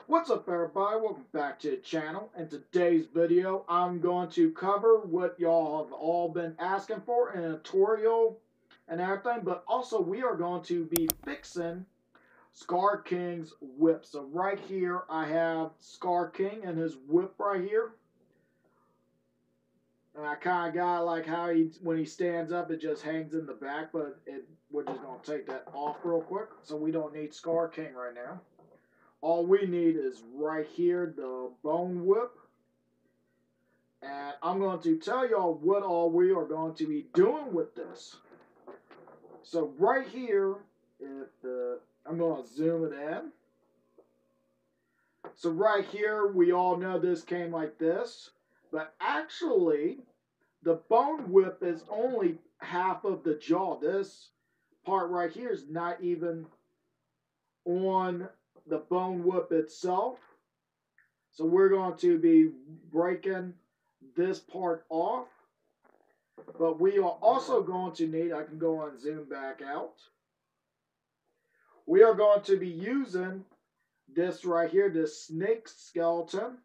What's up everybody, welcome back to the channel. In today's video I'm going to cover what y'all have all been asking for in a tutorial and everything, but also we are going to be fixing Skar King's whip. So right here I have Skar King and his whip right here. And I kind of got like how when he stands up it just hangs in the back, but we're just going to take that off real quick so we don't need Skar King right now. All we need is right here, the bone whip. And I'm going to tell y'all what all we are going to be doing with this. So right here, I'm going to zoom it in. So right here, we all know this came like this. But actually, the bone whip is only half of the jaw. This part right here is not even on the bone whip itself. So we're going to be breaking this part off. But we are also going to need, I can go and zoom back out. We are going to be using this right here, this snake skeleton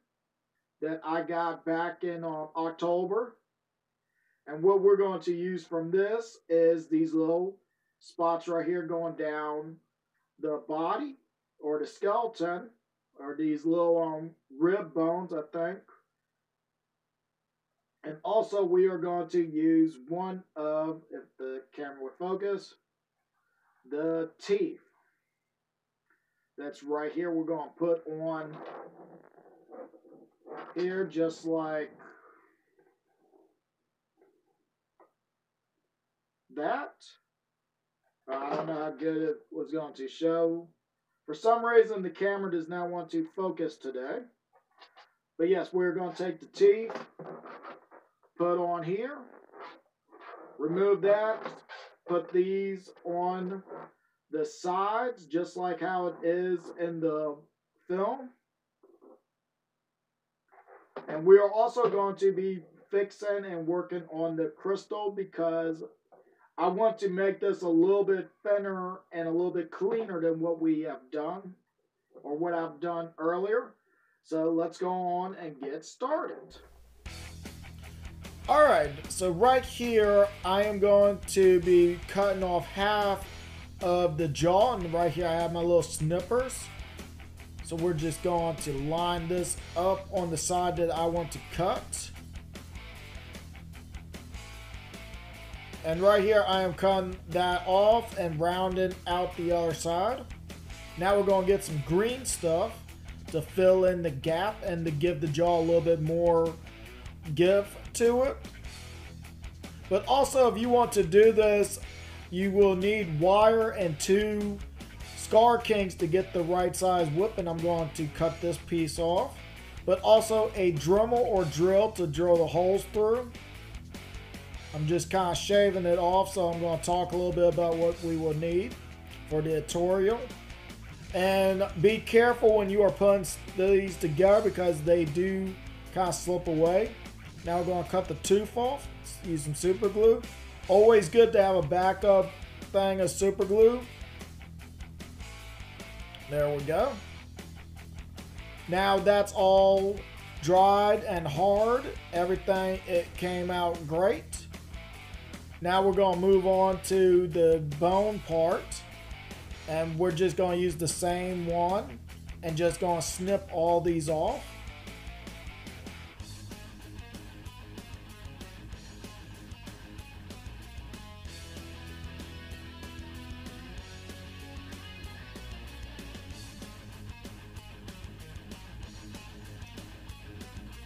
that I got back in October. And what we're going to use from this is these little spots right here going down the body or the skeleton, or these little rib bones, I think. And also we are going to use one of, if the camera would focus, the teeth. That's right here. We're going to put on here just like that. I don't know how good it was going to show. For some reason, the camera does not want to focus today. But yes, we're going to take the teeth, put on here, remove that, put these on the sides, just like how it is in the film. And we are also going to be fixing and working on the crystal because I want to make this a little bit thinner and a little bit cleaner than what we have done or what I've done earlier. So let's go on and get started. Alright, so right here I am going to be cutting off half of the jaw, and right here I have my little snippers. So we're just going to line this up on the side that I want to cut. And right here I am cutting that off and rounding out the other side. Now we're going to get some green stuff to fill in the gap and to give the jaw a little bit more give to it. But also, if you want to do this, you will need wire and 2 Skar Kings to get the right size whip, and I'm going to cut this piece off. But also a Dremel or drill to drill the holes through. I'm just kind of shaving it off, so I'm going to talk a little bit about what we will need for the tutorial. And be careful when you are putting these together because they do kind of slip away. Now we're going to cut the tooth off, use some super glue. Always good to have a backup thing of super glue. There we go. Now that's all dried and hard. Everything, it came out great. Now we're going to move on to the bone part. And we're just going to use the same one and just going to snip all these off.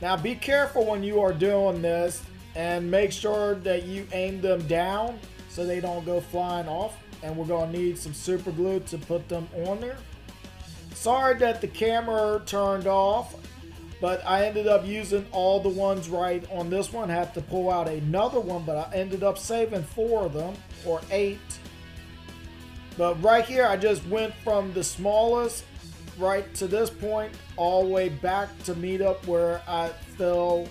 Now be careful when you are doing this and make sure that you aim them down so they don't go flying off. And we're going to need some super glue to put them on there. Sorry that the camera turned off, but I ended up using all the ones right on this one. Had to pull out another one, but I ended up saving 4 of them, or 8. But right here I just went from the smallest right to this point all the way back to meet up where I fill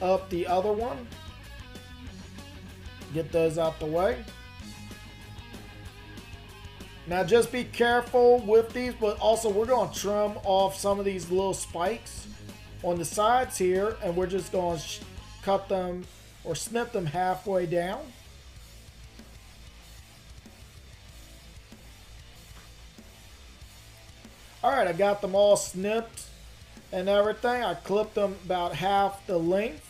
up the other one. Get those out the way. Now just be careful with these, but also we're going to trim off some of these little spikes on the sides here, and we're just going to cut them or snip them halfway down. Alright, I got them all snipped and everything. I clipped them about half the length.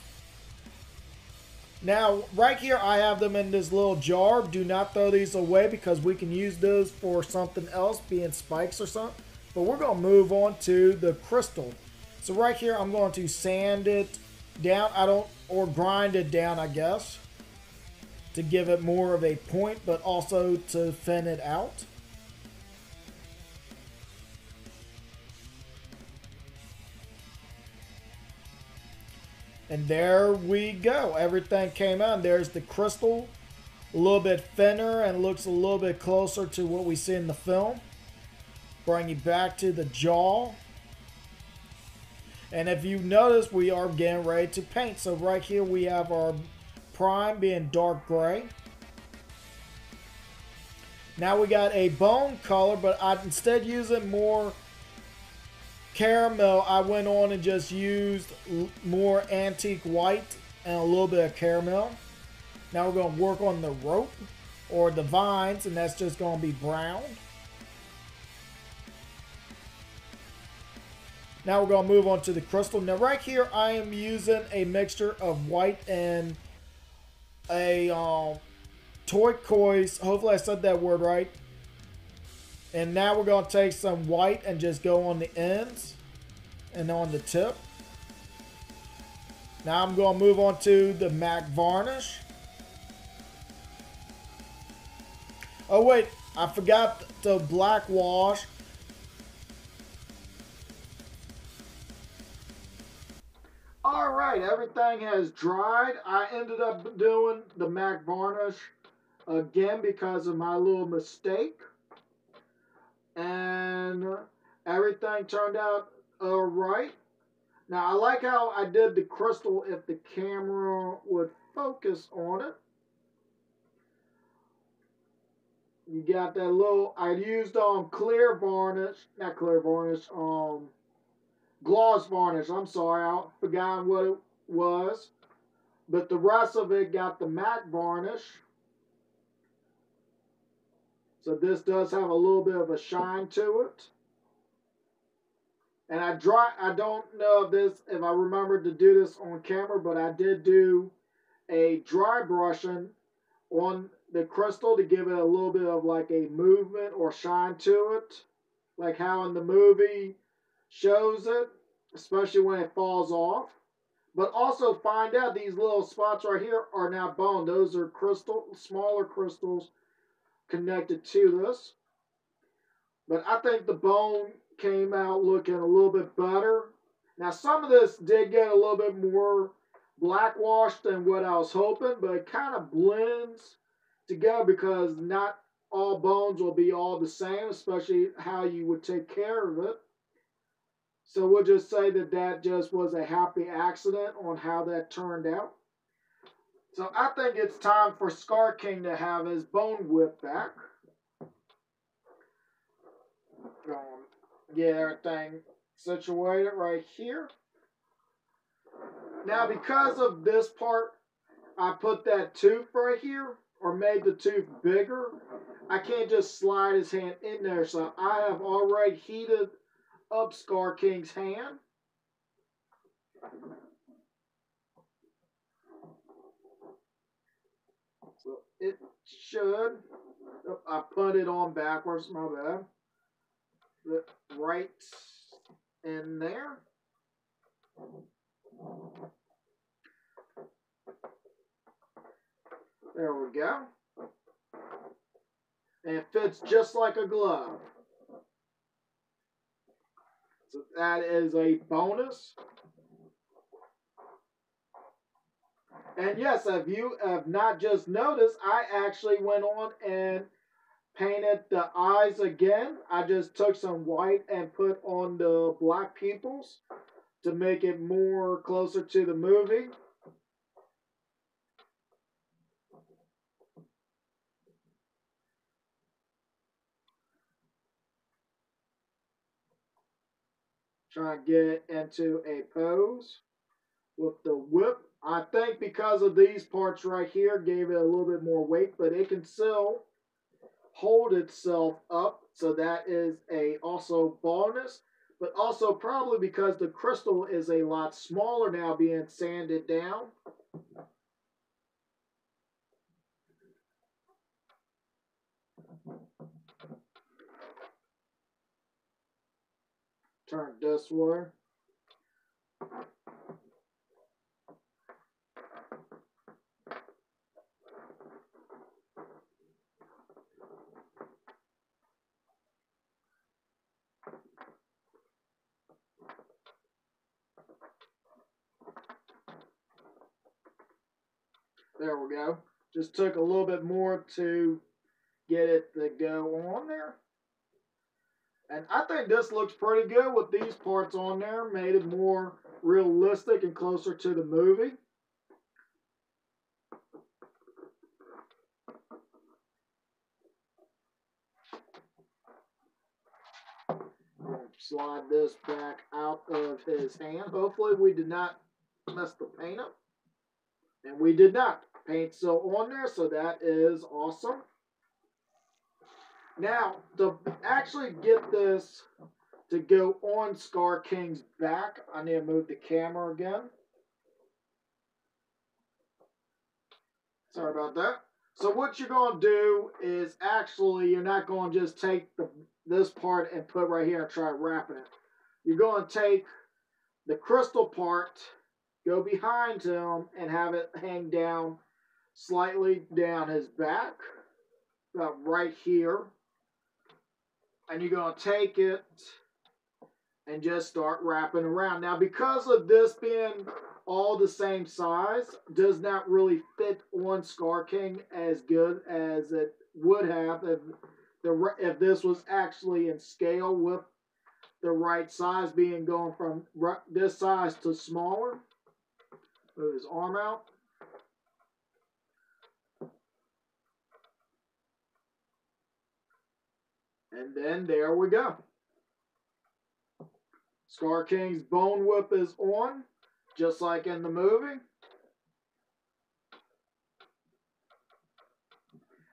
Now, right here, I have them in this little jar. Do not throw these away because we can use those for something else, being spikes or something. But we're going to move on to the crystal. So right here, I'm going to sand it down. Or grind it down, I guess, to give it more of a point, but also to thin it out. And there we go. Everything came out. There's the crystal. A little bit thinner and looks a little bit closer to what we see in the film. Bring you back to the jaw. And if you notice, we are getting ready to paint. So right here we have our prime being dark gray. Now we got a bone color, but instead using more caramel, I went on and just used more antique white and a little bit of caramel. Now we're going to work on the rope or the vines, and that's just going to be brown. Now we're going to move on to the crystal. Now right here I am using a mixture of white and a turquoise. Hopefully I said that word right. And now we're going to take some white and just go on the ends and on the tip. Now I'm going to move on to the MAC varnish. Oh wait, I forgot the black wash. Alright, everything has dried. I ended up doing the MAC varnish again because of my little mistake. And everything turned out alright. Now I like how I did the crystal if the camera would focus on it. You got that little, I used clear varnish, not clear varnish, gloss varnish. I'm sorry, I forgot what it was. But the rest of it got the matte varnish. So this does have a little bit of a shine to it. And I don't know if I remembered to do this on camera, but I did do a dry brushing on the crystal to give it a little bit of like a movement or shine to it. Like how in the movie shows it, especially when it falls off. But also find out these little spots right here are now bone. Those are smaller crystals connected to this. But I think the bone came out looking a little bit better. Now some of this did get a little bit more black washed than what I was hoping, but it kind of blends together because not all bones will be all the same, especially how you would take care of it. So we'll just say that that just was a happy accident on how that turned out. So I think it's time for Skar King to have his bone whip back. Get everything situated right here. Now because of this part, I put that tooth right here, or made the tooth bigger. I can't just slide his hand in there, so I have already heated up Skar King's hand. So it should, I put it on backwards, my bad. Right in there. There we go. And it fits just like a glove. So that is a bonus. And yes, if you have not just noticed, I actually went on and painted the eyes again. I just took some white and put on the black pupils to make it more closer to the movie. Try and get it into a pose with the whip. I think because of these parts right here gave it a little bit more weight, but it can still hold itself up. So that is a also bonus. But also probably because the crystal is a lot smaller now being sanded down. Turn it this way. There we go. Just took a little bit more to get it to go on there. And I think this looks pretty good with these parts on there. Made it more realistic and closer to the movie. Slide this back out of his hand. Hopefully we did not mess the paint up. And we did not. Paint still on there, so that is awesome. Now, to actually get this to go on Skar King's back, I need to move the camera again. Sorry about that. So what you're going to do is actually, you're not going to just take this part and put right here and try wrapping it. You're going to take the crystal part, go behind him, and have it hang down slightly down his back, about right here. And you're going to take it and just start wrapping around. Now, because of this being all the same size, does not really fit on Skar King as good as it would have if this was actually in scale with the right size being going from this size to smaller. Move his arm out. And then there we go. Skar King's bone whip is on, just like in the movie.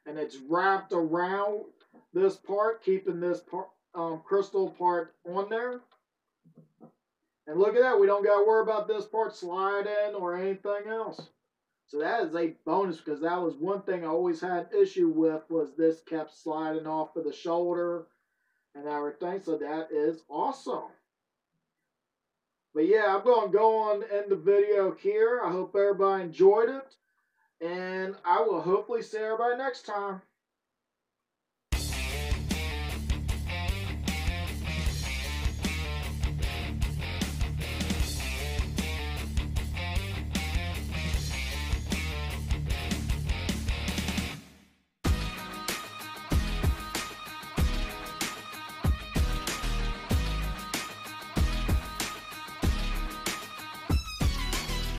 And it's wrapped around this part, keeping this part, crystal part on there. And look at that, we don't got to worry about this part sliding or anything else. So that is a bonus, because that was one thing I always had an issue with, was this kept sliding off of the shoulder and everything. So that is awesome. But yeah, I'm going to go on and end the video here. I hope everybody enjoyed it. And I will hopefully see everybody next time.